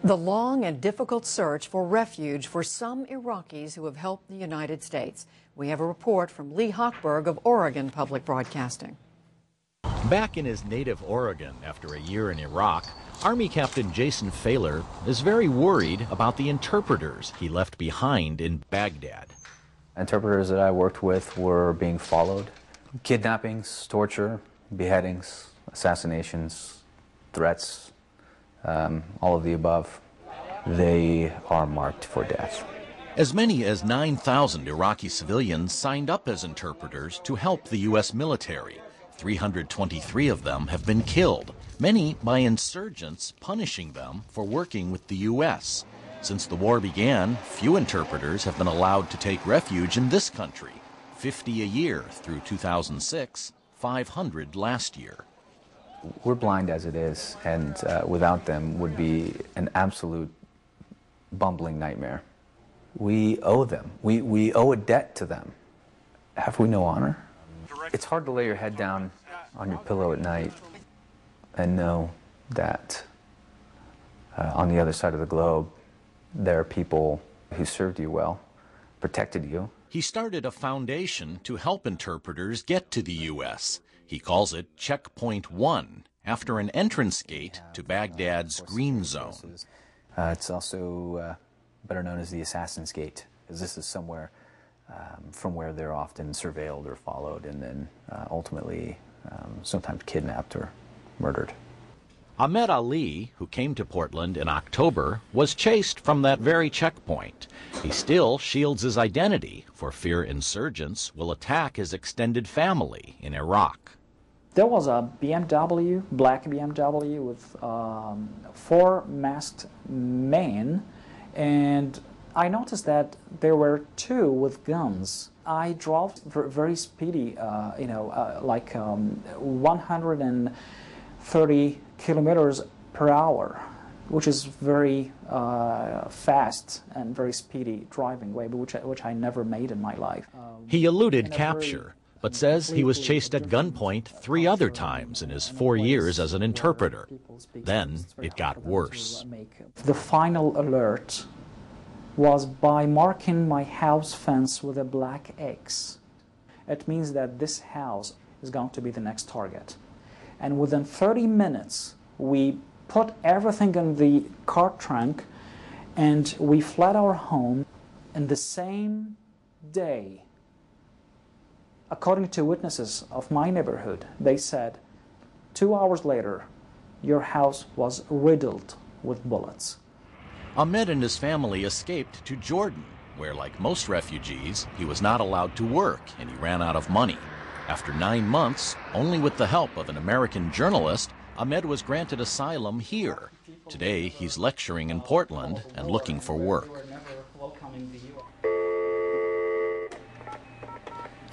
The long and difficult search for refuge for some Iraqis who have helped the United States. We have a report from Lee Hochberg of Oregon Public Broadcasting. Back in his native Oregon after a year in Iraq, Army Captain Jason Fahler is very worried about the interpreters he left behind in Baghdad. Interpreters that I worked with were being followed. Kidnappings, torture, beheadings, assassinations, threats, all of the above. They are marked for death. As many as 9,000 Iraqi civilians signed up as interpreters to help the U.S. military. 323 of them have been killed, many by insurgents punishing them for working with the U.S. Since the war began, few interpreters have been allowed to take refuge in this country. 50 a year through 2006, 500 last year. We're blind as it is, and without them would be an absolute bumbling nightmare. We owe them. We owe a debt to them. Have we no honor? It's hard to lay your head down on your pillow at night and know that on the other side of the globe, there are people who served you well, protected you. He started a foundation to help interpreters get to the U.S. He calls it Checkpoint 1, after an entrance gate to Baghdad's Green Zone. It's also better known as the Assassin's Gate, because this is somewhere from where they're often surveilled or followed and then ultimately sometimes kidnapped or murdered. Ahmed Ali, who came to Portland in October, was chased from that very checkpoint. He still shields his identity for fear insurgents will attack his extended family in Iraq. There was a BMW, black BMW with 4 masked men, and I noticed that there were 2 with guns. I drove very speedy, like 130 kilometers per hour, which is very fast and very speedy driving way, which I never made in my life. He eluded capture, but says he was chased at gunpoint 3 other times in his 4 years as an interpreter. Then it got worse. The final alert was by marking my house fence with a black X. It means that this house is going to be the next target. And within 30 minutes, we put everything in the car trunk and we fled our home. In the same day, according to witnesses of my neighborhood, they said, 2 hours later, your house was riddled with bullets. Ahmed and his family escaped to Jordan, where, like most refugees, he was not allowed to work and he ran out of money. After 9 months, only with the help of an American journalist, Ahmed was granted asylum here. Today, he's lecturing in Portland and looking for work.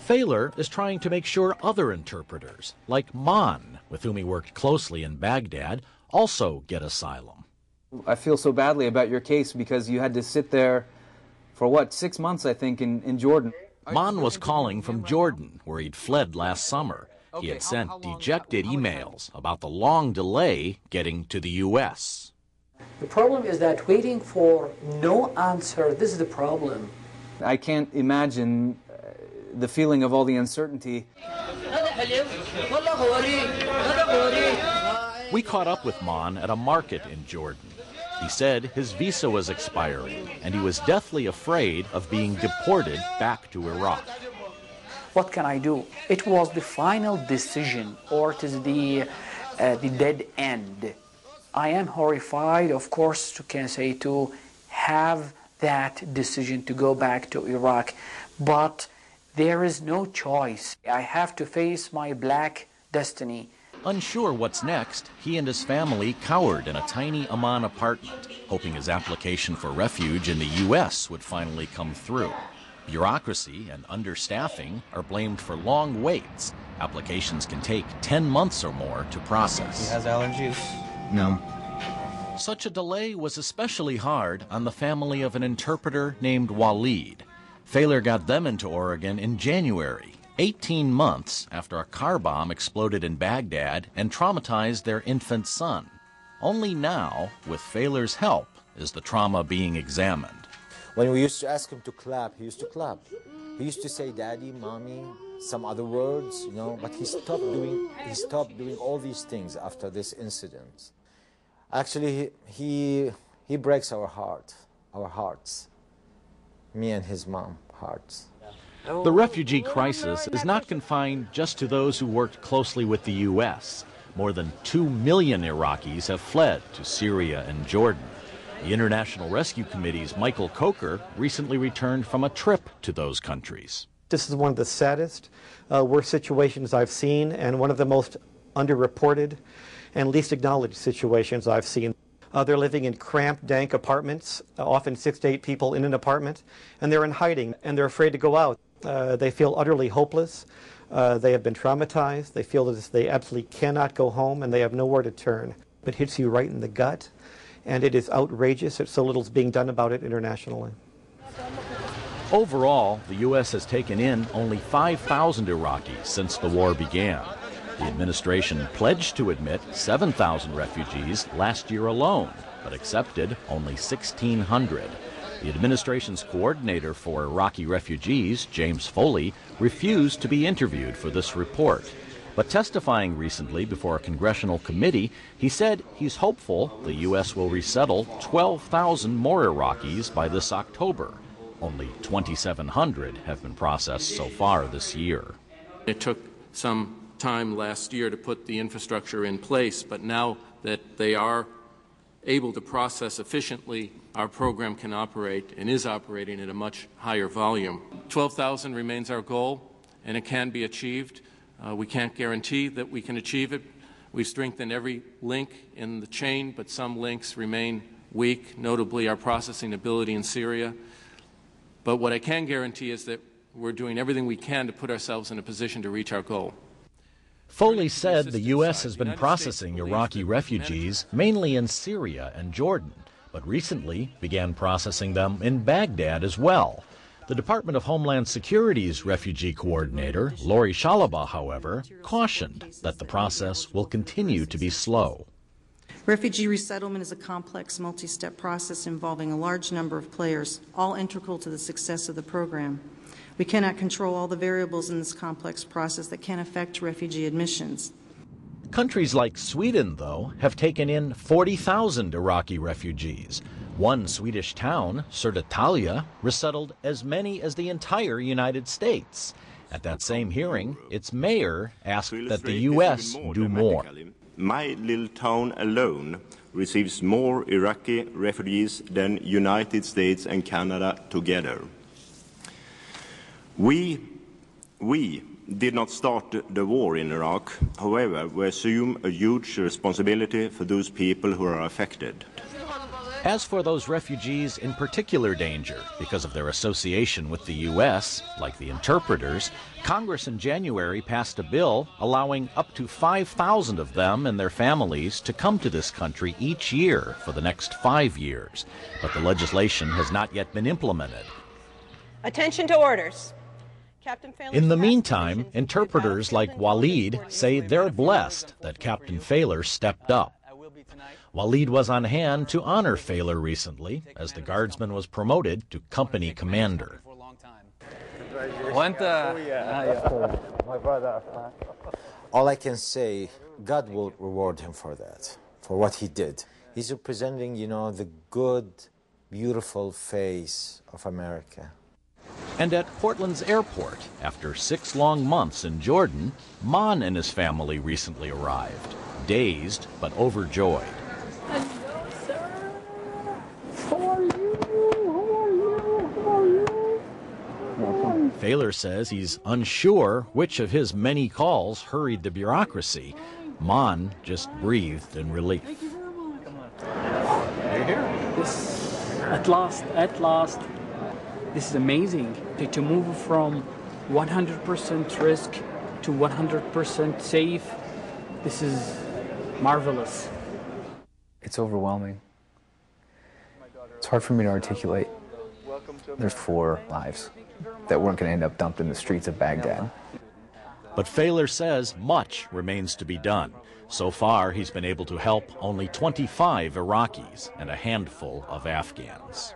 Fahler is trying to make sure other interpreters, like Man, with whom he worked closely in Baghdad, also get asylum. I feel so badly about your case because you had to sit there for, 6 months, I think, in Jordan. Man was calling from Jordan, where he'd fled last summer. He had sent dejected emails about the long delay getting to the U.S. The problem is that waiting for no answer, this is the problem. I can't imagine the feeling of all the uncertainty. We caught up with Man at a market in Jordan. He said his visa was expiring, and he was deathly afraid of being deported back to Iraq. What can I do? It was the final decision, or it is the dead end. I am horrified, of course, to have that decision to go back to Iraq, but there is no choice. I have to face my black destiny. Unsure what's next, he and his family cowered in a tiny Amman apartment, hoping his application for refuge in the U.S. would finally come through. Bureaucracy and understaffing are blamed for long waits. Applications can take 10 months or more to process. He has allergies? No. Such a delay was especially hard on the family of an interpreter named Waleed. Fahler got them into Oregon in January, 18 months after a car bomb exploded in Baghdad and traumatized their infant son. Only now, with Fahler's help, is the trauma being examined. When we used to ask him to clap, he used to clap. He used to say daddy, mommy, some other words, you know, but he stopped doing all these things after this incident. Actually, he breaks our hearts, me and his mom hearts. The refugee crisis is not confined just to those who worked closely with the U.S. More than 2 million Iraqis have fled to Syria and Jordan. The International Rescue Committee's Michael Coker recently returned from a trip to those countries. This is one of the saddest, worst situations I've seen, and one of the most underreported and least acknowledged situations I've seen. They're living in cramped, dank apartments, often 6 to 8 people in an apartment, and they're in hiding, and they're afraid to go out. They feel utterly hopeless. They have been traumatized. They feel that they absolutely cannot go home, and they have nowhere to turn. It hits you right in the gut, and it is outrageous that so little is being done about it internationally. Overall, the U.S. has taken in only 5,000 Iraqis since the war began. The administration pledged to admit 7,000 refugees last year alone, but accepted only 1,600. The administration's coordinator for Iraqi refugees, James Foley, refused to be interviewed for this report. But testifying recently before a congressional committee, he said he's hopeful the U.S. will resettle 12,000 more Iraqis by this October. Only 2,700 have been processed so far this year. It took some time last year to put the infrastructure in place, but now that they are able to process efficiently, our program can operate and is operating at a much higher volume. 12,000 remains our goal, and it can be achieved. We can't guarantee that we can achieve it. We've strengthened every link in the chain, but some links remain weak, notably our processing ability in Syria. But what I can guarantee is that we're doing everything we can to put ourselves in a position to reach our goal. Foley said the U.S. has been processing Iraqi refugees mainly in Syria and Jordan, but recently began processing them in Baghdad as well. The Department of Homeland Security's refugee coordinator, Lori Shalaba, however, cautioned that the process will continue to be slow. Refugee resettlement is a complex, multi-step process involving a large number of players, all integral to the success of the program. We cannot control all the variables in this complex process that can affect refugee admissions. Countries like Sweden, though, have taken in 40,000 Iraqi refugees. One Swedish town, Södertälje, resettled as many as the entire United States. At that same hearing, its mayor asked that the U.S. do more. My little town alone receives more Iraqi refugees than United States and Canada together. We did not start the war in Iraq. However, we assume a huge responsibility for those people who are affected. As for those refugees in particular danger because of their association with the U.S., like the interpreters, Congress in January passed a bill allowing up to 5,000 of them and their families to come to this country each year for the next 5 years. But the legislation has not yet been implemented. Attention to orders. In the meantime, interpreters like Walid say they're blessed that Captain Failer stepped up. Walid was on hand to honor Failer recently as the guardsman was promoted to company commander. All I can say, God will reward him for that, for what he did. He's representing, you know, the good, beautiful face of America. And at Portland's airport, after 6 long months in Jordan, Mon and his family recently arrived, dazed but overjoyed. Hello, sir. How are you? How are you? How are you? Failer says he's unsure which of his many calls hurried the bureaucracy. Mon just breathed in relief. Thank you very much. You're here. This, at last. This is amazing to move from 100% risk to 100% safe. This is marvelous. It's overwhelming. It's hard for me to articulate. There's 4 lives that weren't going to end up dumped in the streets of Baghdad. But Lehrer says much remains to be done. So far, he's been able to help only 25 Iraqis and a handful of Afghans.